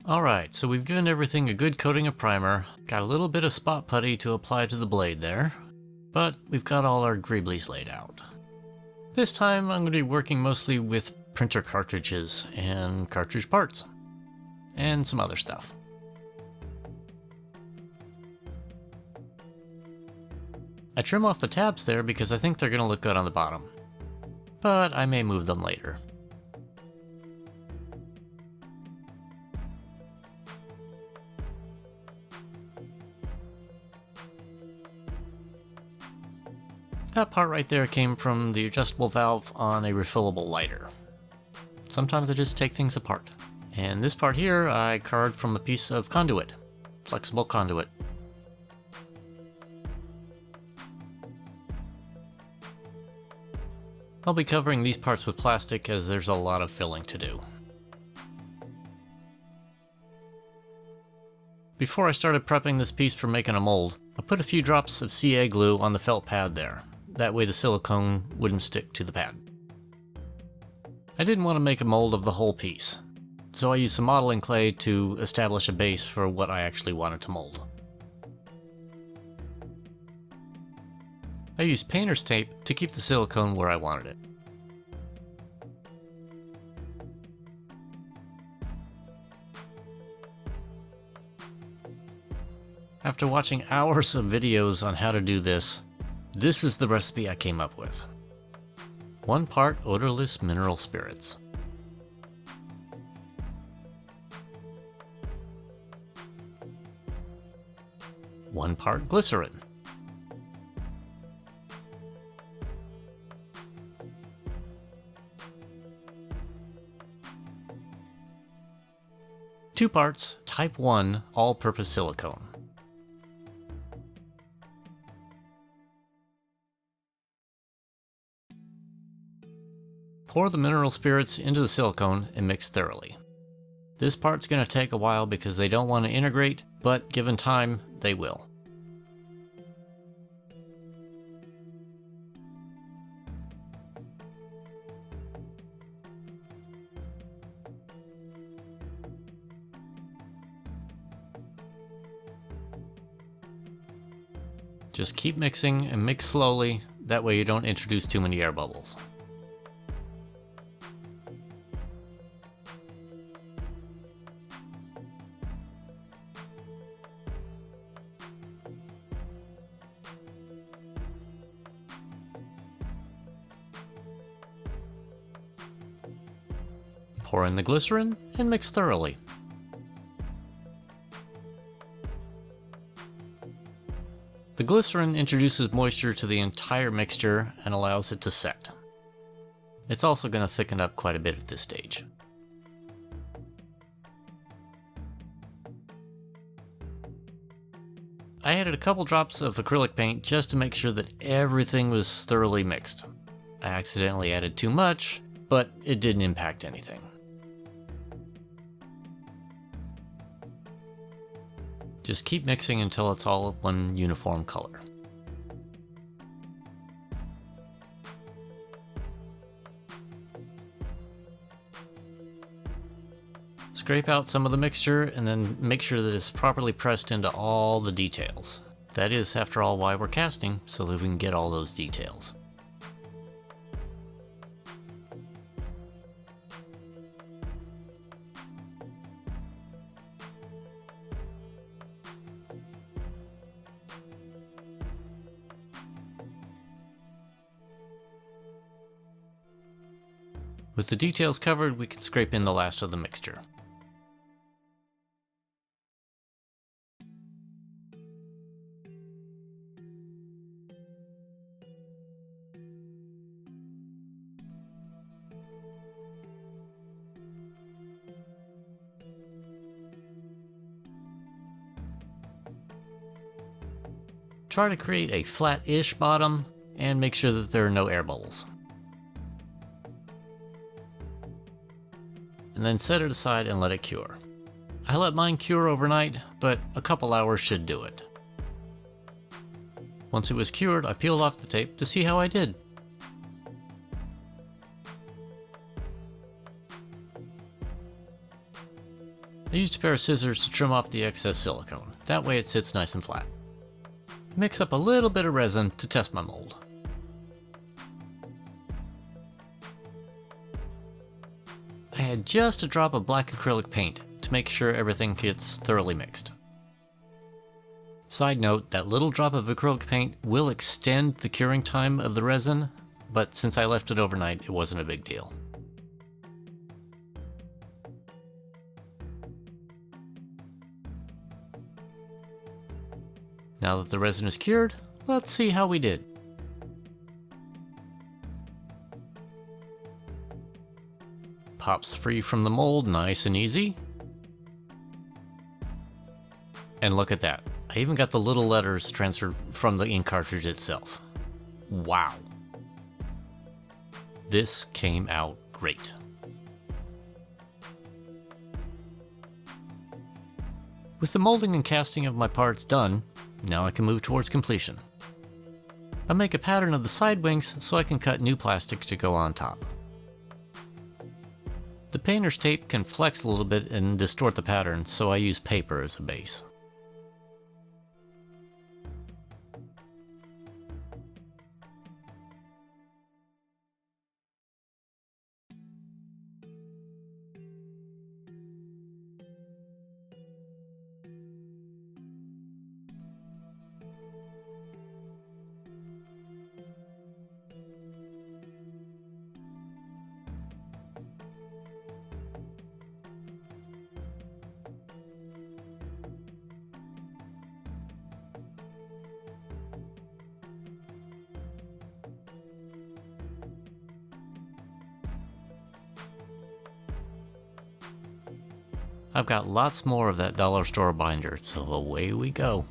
Alright, so we've given everything a good coating of primer, got a little bit of spot putty to apply to the blade there, but we've got all our Greeblies laid out. This time I'm going to be working mostly with printer cartridges and cartridge parts, and some other stuff. I trim off the tabs there because I think they're going to look good on the bottom, but I may move them later. That part right there came from the adjustable valve on a refillable lighter. Sometimes I just take things apart. And this part here I carved from a piece of conduit, flexible conduit. I'll be covering these parts with plastic as there's a lot of filling to do. Before I started prepping this piece for making a mold, I put a few drops of CA glue on the felt pad there. That way the silicone wouldn't stick to the pad. I didn't want to make a mold of the whole piece, so I used some modeling clay to establish a base for what I actually wanted to mold. I used painter's tape to keep the silicone where I wanted it. After watching hours of videos on how to do this, this is the recipe I came up with. 1 part odorless mineral spirits. 1 part glycerin. 2 parts type 1 all-purpose silicone. Pour the mineral spirits into the silicone and mix thoroughly. This part's going to take a while because they don't want to integrate, but given time, they will. Just keep mixing and mix slowly, that way you don't introduce too many air bubbles. Pour in the glycerin and mix thoroughly. The glycerin introduces moisture to the entire mixture and allows it to set. It's also going to thicken up quite a bit at this stage. I added a couple drops of acrylic paint just to make sure that everything was thoroughly mixed. I accidentally added too much, but it didn't impact anything. Just keep mixing until it's all one uniform color. Scrape out some of the mixture and then make sure that it's properly pressed into all the details. That is, after all, why we're casting, so that we can get all those details. With the details covered, we can scrape in the last of the mixture. Try to create a flat-ish bottom and make sure that there are no air bubbles. And then set it aside and let it cure. I let mine cure overnight, but a couple hours should do it. Once it was cured, I peeled off the tape to see how I did. I used a pair of scissors to trim off the excess silicone. That way it sits nice and flat. Mix up a little bit of resin to test my mold. I add just a drop of black acrylic paint to make sure everything gets thoroughly mixed. Side note, that little drop of acrylic paint will extend the curing time of the resin, but since I left it overnight, it wasn't a big deal. Now that the resin is cured, let's see how we did. Pops free from the mold, nice and easy. And look at that. I even got the little letters transferred from the ink cartridge itself. Wow. This came out great. With the molding and casting of my parts done, now I can move towards completion. I make a pattern of the side wings so I can cut new plastic to go on top. The painter's tape can flex a little bit and distort the pattern, so I use paper as a base. I've got lots more of that dollar store binder, so away we go.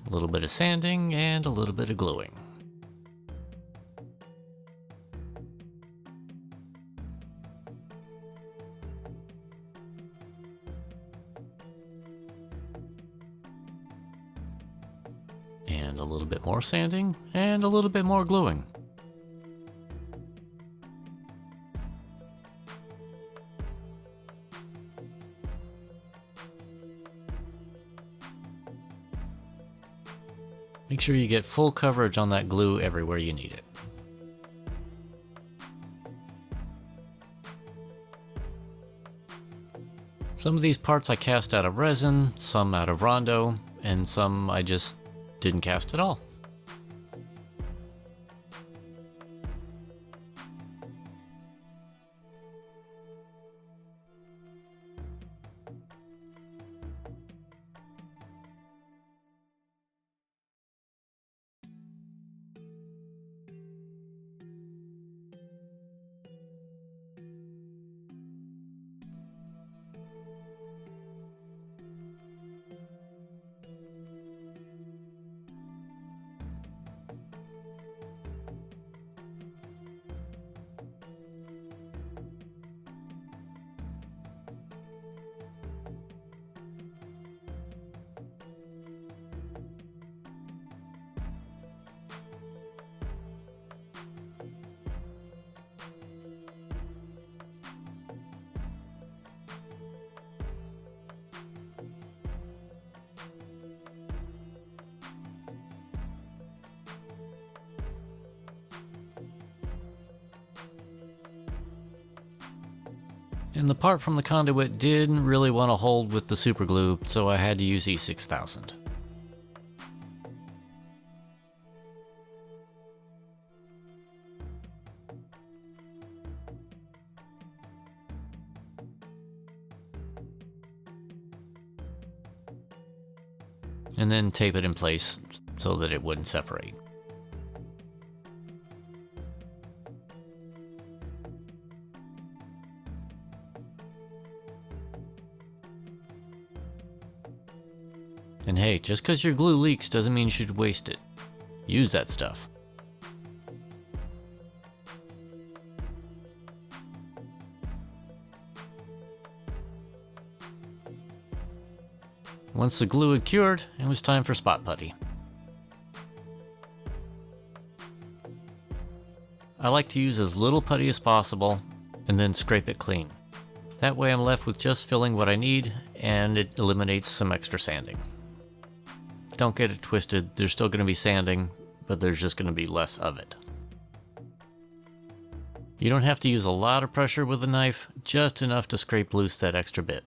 A little bit of sanding and a little bit of gluing. And a little bit more sanding and a little bit more gluing. Make sure you get full coverage on that glue everywhere you need it. Some of these parts I cast out of resin, some out of Rondo, and some I just didn't cast at all. And the part from the conduit didn't really want to hold with the super glue, so I had to use E6000. And then tape it in place so that it wouldn't separate. And hey, just because your glue leaks doesn't mean you should waste it. Use that stuff. Once the glue had cured, it was time for spot putty. I like to use as little putty as possible and then scrape it clean. That way I'm left with just filling what I need and it eliminates some extra sanding. Don't get it twisted, there's still going to be sanding, but there's just going to be less of it. You don't have to use a lot of pressure with the knife, just enough to scrape loose that extra bit.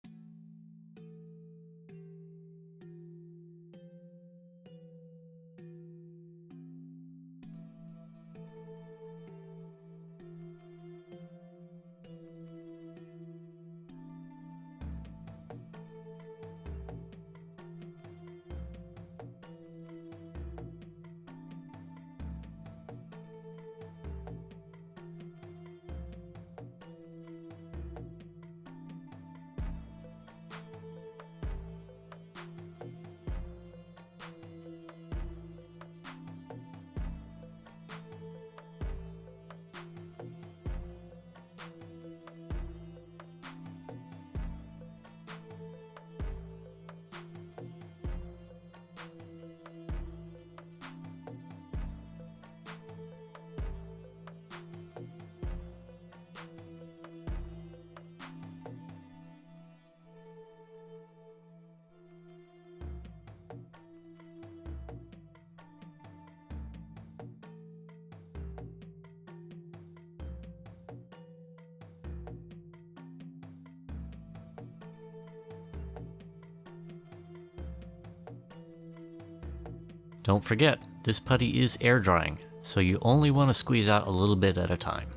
Don't forget, this putty is air drying, so you only want to squeeze out a little bit at a time.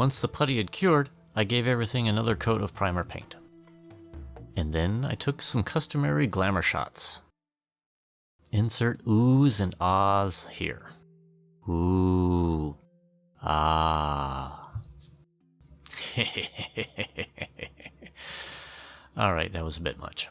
Once the putty had cured, I gave everything another coat of primer paint. And then I took some customary glamour shots. Insert oohs and ahs here. Ooh. Ah. Alright, that was a bit much.